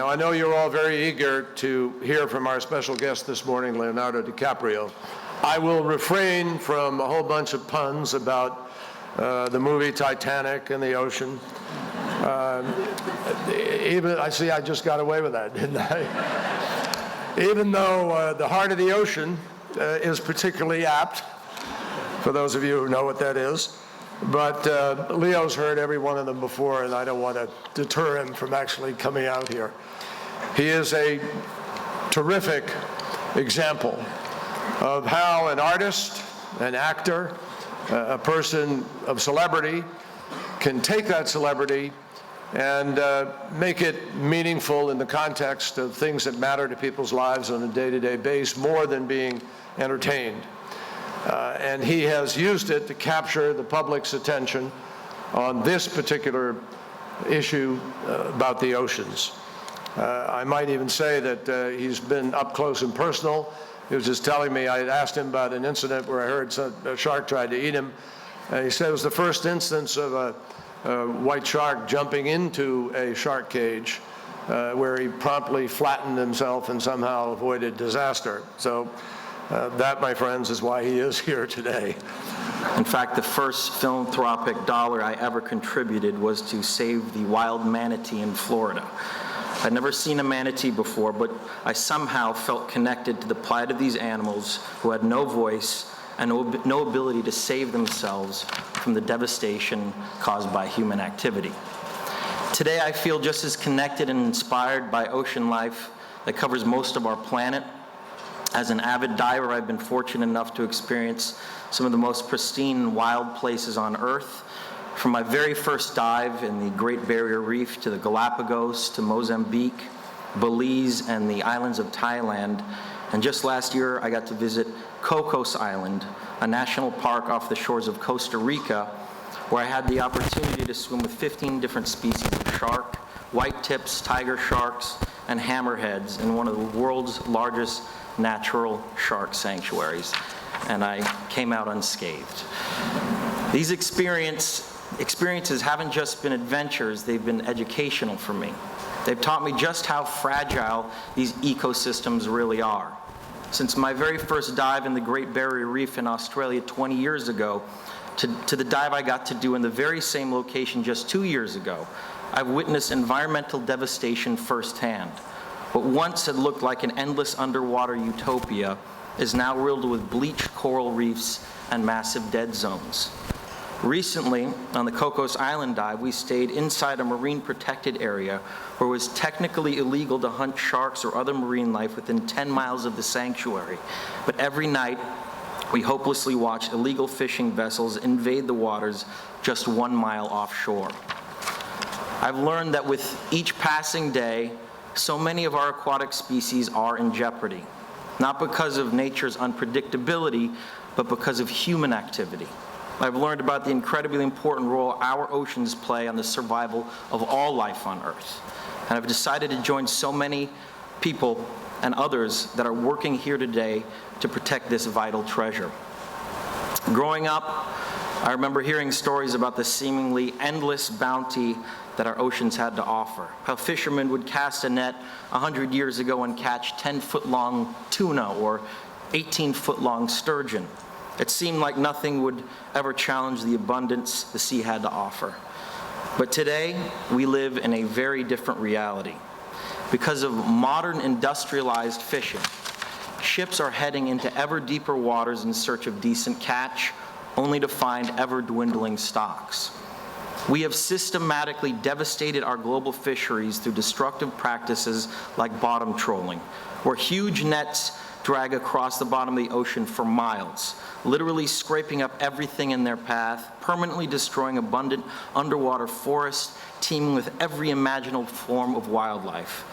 Now, I know you're all very eager to hear from our special guest this morning, Leonardo DiCaprio. I will refrain from a whole bunch of puns about the movie Titanic and the ocean. I see I just got away with that, didn't I? Even though the heart of the ocean is particularly apt, for those of you who know what that is. But Leo's heard every one of them before, and I don't want to deter him from actually coming out here. He is a terrific example of how an artist, an actor, a person of celebrity can take that celebrity and make it meaningful in the context of things that matter to people's lives on a day-to-day basis, more than being entertained. And he has used it to capture the public's attention on this particular issue about the oceans. I might even say that he's been up close and personal. He was just telling me, I had asked him about an incident where I heard a shark tried to eat him. And he said it was the first instance of a white shark jumping into a shark cage where he promptly flattened himself and somehow avoided disaster. So that, my friends, is why he is here today. In fact, the first philanthropic dollar I ever contributed was to save the wild manatee in Florida. I'd never seen a manatee before, but I somehow felt connected to the plight of these animals who had no voice and no ability to save themselves from the devastation caused by human activity. Today, I feel just as connected and inspired by ocean life that covers most of our planet. As an avid diver, I've been fortunate enough to experience some of the most pristine and wild places on Earth. From my very first dive in the Great Barrier Reef to the Galapagos to Mozambique, Belize, and the islands of Thailand. And just last year, I got to visit Cocos Island, a national park off the shores of Costa Rica, where I had the opportunity to swim with 15 different species of shark, white tips, tiger sharks, and hammerheads in one of the world's largest natural shark sanctuaries, and I came out unscathed. These experiences haven't just been adventures, they've been educational for me. They've taught me just how fragile these ecosystems really are. Since my very first dive in the Great Barrier Reef in Australia 20 years ago, to the dive I got to do in the very same location just 2 years ago, I've witnessed environmental devastation firsthand. What once had looked like an endless underwater utopia is now riddled with bleached coral reefs and massive dead zones. Recently, on the Cocos Island dive, we stayed inside a marine protected area where it was technically illegal to hunt sharks or other marine life within 10 miles of the sanctuary. But every night, we hopelessly watched illegal fishing vessels invade the waters just 1 mile offshore. I've learned that with each passing day, so many of our aquatic species are in jeopardy, not because of nature's unpredictability, but because of human activity. I've learned about the incredibly important role our oceans play on the survival of all life on Earth. And I've decided to join so many people and others that are working here today to protect this vital treasure. Growing up, I remember hearing stories about the seemingly endless bounty that our oceans had to offer. How fishermen would cast a net 100 years ago and catch 10-foot-long tuna or 18-foot-long sturgeon. It seemed like nothing would ever challenge the abundance the sea had to offer. But today, we live in a very different reality. Because of modern industrialized fishing, ships are heading into ever deeper waters in search of decent catch, only to find ever-dwindling stocks. We have systematically devastated our global fisheries through destructive practices like bottom trolling, where huge nets drag across the bottom of the ocean for miles, literally scraping up everything in their path, permanently destroying abundant underwater forests, teeming with every imaginable form of wildlife.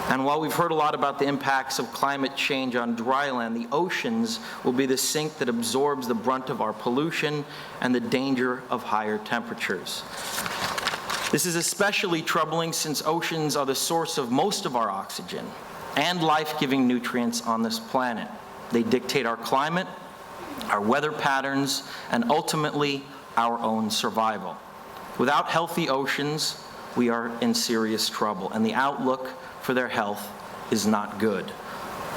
And while we've heard a lot about the impacts of climate change on dry land, the oceans will be the sink that absorbs the brunt of our pollution and the danger of higher temperatures. This is especially troubling since oceans are the source of most of our oxygen and life-giving nutrients on this planet. They dictate our climate, our weather patterns, and ultimately our own survival. Without healthy oceans, we are in serious trouble, and the outlook for their health is not good.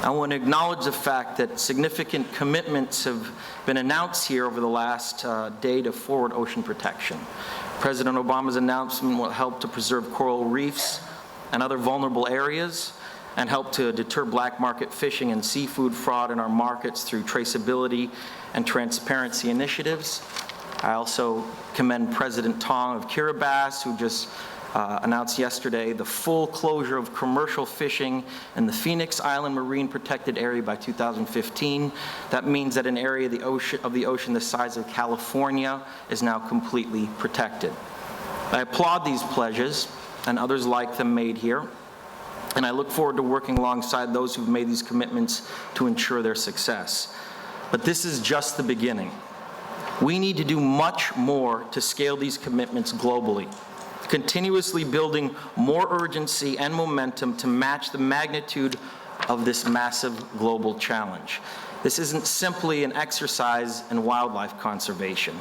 I want to acknowledge the fact that significant commitments have been announced here over the last day to forward ocean protection. President Obama's announcement will help to preserve coral reefs and other vulnerable areas, and help to deter black market fishing and seafood fraud in our markets through traceability and transparency initiatives. I also commend President Tong of Kiribati, who just announced yesterday the full closure of commercial fishing in the Phoenix Island Marine Protected Area by 2015. That means that an area of the ocean the size of California is now completely protected. I applaud these pledges and others like them made here, and I look forward to working alongside those who've made these commitments to ensure their success. But this is just the beginning. We need to do much more to scale these commitments globally, continuously building more urgency and momentum to match the magnitude of this massive global challenge. This isn't simply an exercise in wildlife conservation.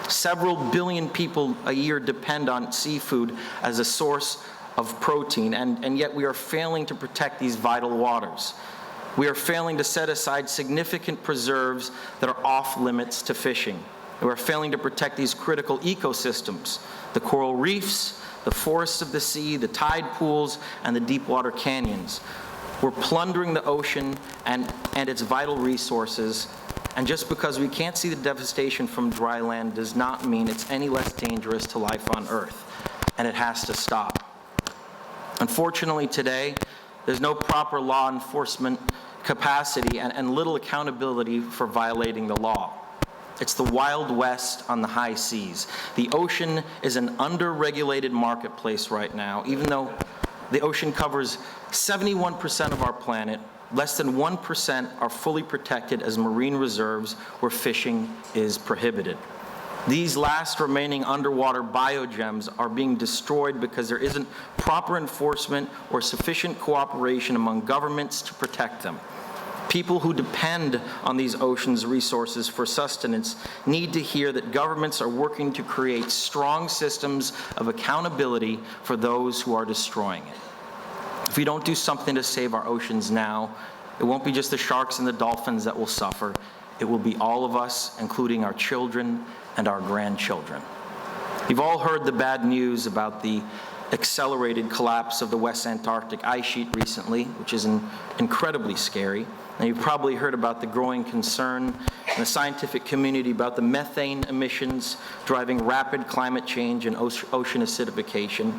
Several billion people a year depend on seafood as a source of protein, and yet we are failing to protect these vital waters. We are failing to set aside significant preserves that are off limits to fishing. We are failing to protect these critical ecosystems, the coral reefs, the forests of the sea, the tide pools, and the deep water canyons. We're plundering the ocean and its vital resources, and just because we can't see the devastation from dry land does not mean it's any less dangerous to life on Earth, and it has to stop. Unfortunately today, there's no proper law enforcement capacity and little accountability for violating the law. It's the Wild West on the high seas. The ocean is an under-regulated marketplace right now. Even though the ocean covers 71% of our planet, less than 1% are fully protected as marine reserves where fishing is prohibited. These last remaining underwater biogems are being destroyed because there isn't proper enforcement or sufficient cooperation among governments to protect them. People who depend on these oceans' resources for sustenance need to hear that governments are working to create strong systems of accountability for those who are destroying it. If we don't do something to save our oceans now, it won't be just the sharks and the dolphins that will suffer. It will be all of us, including our children and our grandchildren. You've all heard the bad news about the accelerated collapse of the West Antarctic ice sheet recently, which is incredibly scary. And you've probably heard about the growing concern in the scientific community about the methane emissions driving rapid climate change and ocean acidification.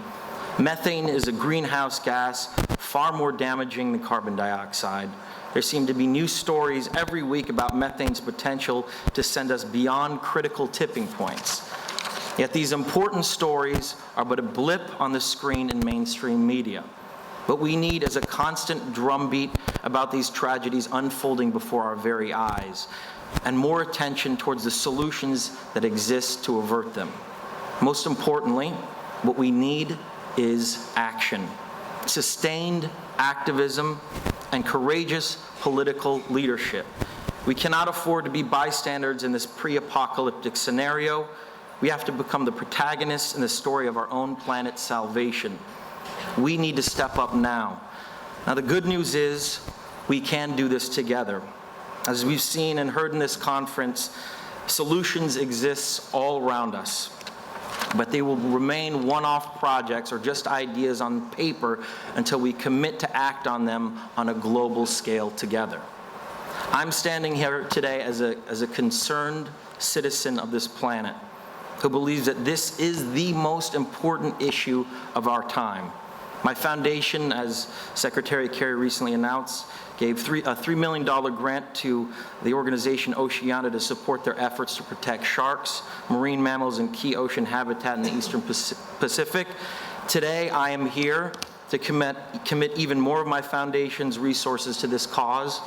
Methane is a greenhouse gas far more damaging than carbon dioxide. There seem to be new stories every week about methane's potential to send us beyond critical tipping points. Yet these important stories are but a blip on the screen in mainstream media. What we need is a constant drumbeat about these tragedies unfolding before our very eyes, and more attention towards the solutions that exist to avert them. Most importantly, what we need is action, sustained activism, and courageous political leadership. We cannot afford to be bystanders in this pre-apocalyptic scenario. We have to become the protagonists in the story of our own planet's salvation. We need to step up now. Now, the good news is we can do this together. As we've seen and heard in this conference, solutions exist all around us, but they will remain one-off projects or just ideas on paper until we commit to act on them on a global scale together. I'm standing here today as a concerned citizen of this planet who believes that this is the most important issue of our time. My foundation, as Secretary Kerry recently announced, gave a $3 million grant to the organization Oceana to support their efforts to protect sharks, marine mammals, and key ocean habitat in the Eastern Pacific. Today, I am here to commit even more of my foundation's resources to this cause.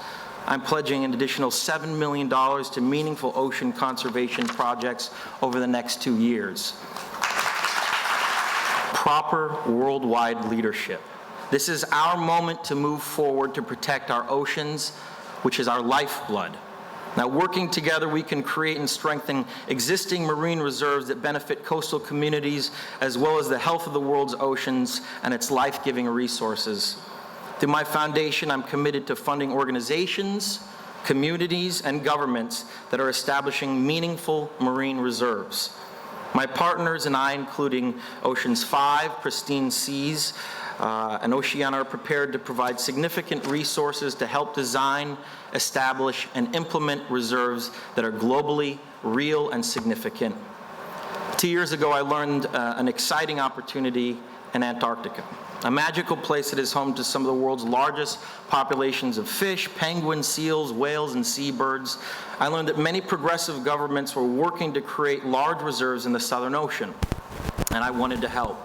I'm pledging an additional $7 million to meaningful ocean conservation projects over the next 2 years. Proper worldwide leadership. This is our moment to move forward to protect our oceans, which is our lifeblood. Now, working together, we can create and strengthen existing marine reserves that benefit coastal communities, as well as the health of the world's oceans and its life-giving resources. Through my foundation, I'm committed to funding organizations, communities, and governments that are establishing meaningful marine reserves. My partners and I, including Ocean's 5, Pristine Seas, and Oceana, are prepared to provide significant resources to help design, establish, and implement reserves that are globally real and significant. 2 years ago, I learned an exciting opportunity in Antarctica, a magical place that is home to some of the world's largest populations of fish, penguins, seals, whales, and seabirds. I learned that many progressive governments were working to create large reserves in the Southern Ocean, and I wanted to help.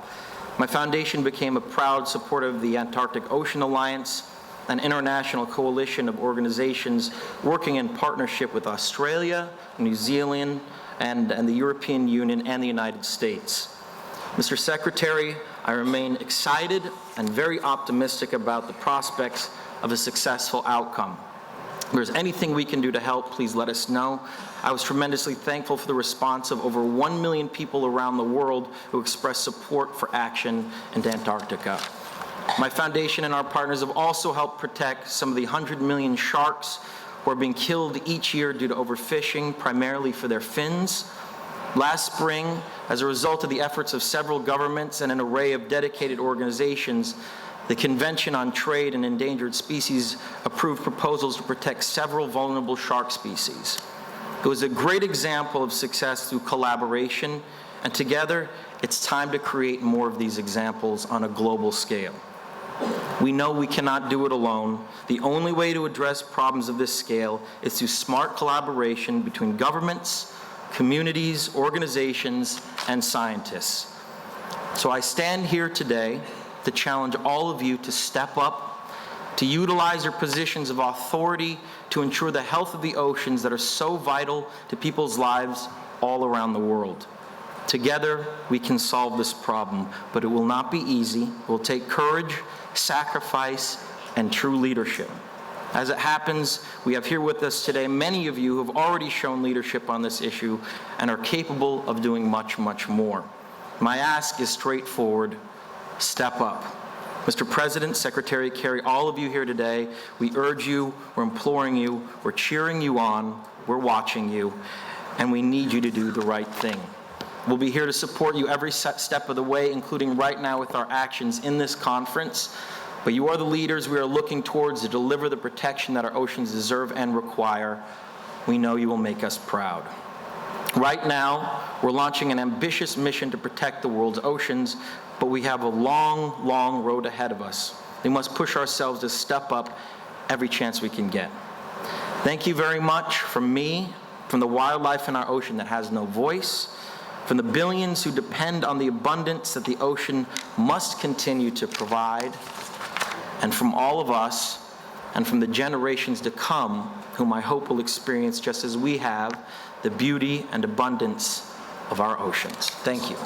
My foundation became a proud supporter of the Antarctic Ocean Alliance, an international coalition of organizations working in partnership with Australia, New Zealand, and the European Union and the United States. Mr. Secretary, I remain excited and very optimistic about the prospects of a successful outcome. If there's anything we can do to help, please let us know. I was tremendously thankful for the response of over 1 million people around the world who expressed support for action in Antarctica. My foundation and our partners have also helped protect some of the 100 million sharks who are being killed each year due to overfishing, primarily for their fins. Last spring, as a result of the efforts of several governments and an array of dedicated organizations, the Convention on Trade in Endangered Species approved proposals to protect several vulnerable shark species. It was a great example of success through collaboration, and together, it's time to create more of these examples on a global scale. We know we cannot do it alone. The only way to address problems of this scale is through smart collaboration between governments, communities, organizations, and scientists. So I stand here today to challenge all of you to step up, to utilize your positions of authority to ensure the health of the oceans that are so vital to people's lives all around the world. Together, we can solve this problem, but it will not be easy. It will take courage, sacrifice, and true leadership. As it happens, we have here with us today many of you who have already shown leadership on this issue and are capable of doing much, much more. My ask is straightforward: step up. Mr. President, Secretary Kerry, all of you here today, we urge you, we're imploring you, we're cheering you on, we're watching you, and we need you to do the right thing. We'll be here to support you every step of the way, including right now with our actions in this conference. But you are the leaders we are looking towards to deliver the protection that our oceans deserve and require. We know you will make us proud. Right now, we're launching an ambitious mission to protect the world's oceans, but we have a long, long road ahead of us. We must push ourselves to step up every chance we can get. Thank you very much from me, from the wildlife in our ocean that has no voice, from the billions who depend on the abundance that the ocean must continue to provide, and from all of us, and from the generations to come, whom I hope will experience, just as we have, the beauty and abundance of our oceans. Thank you.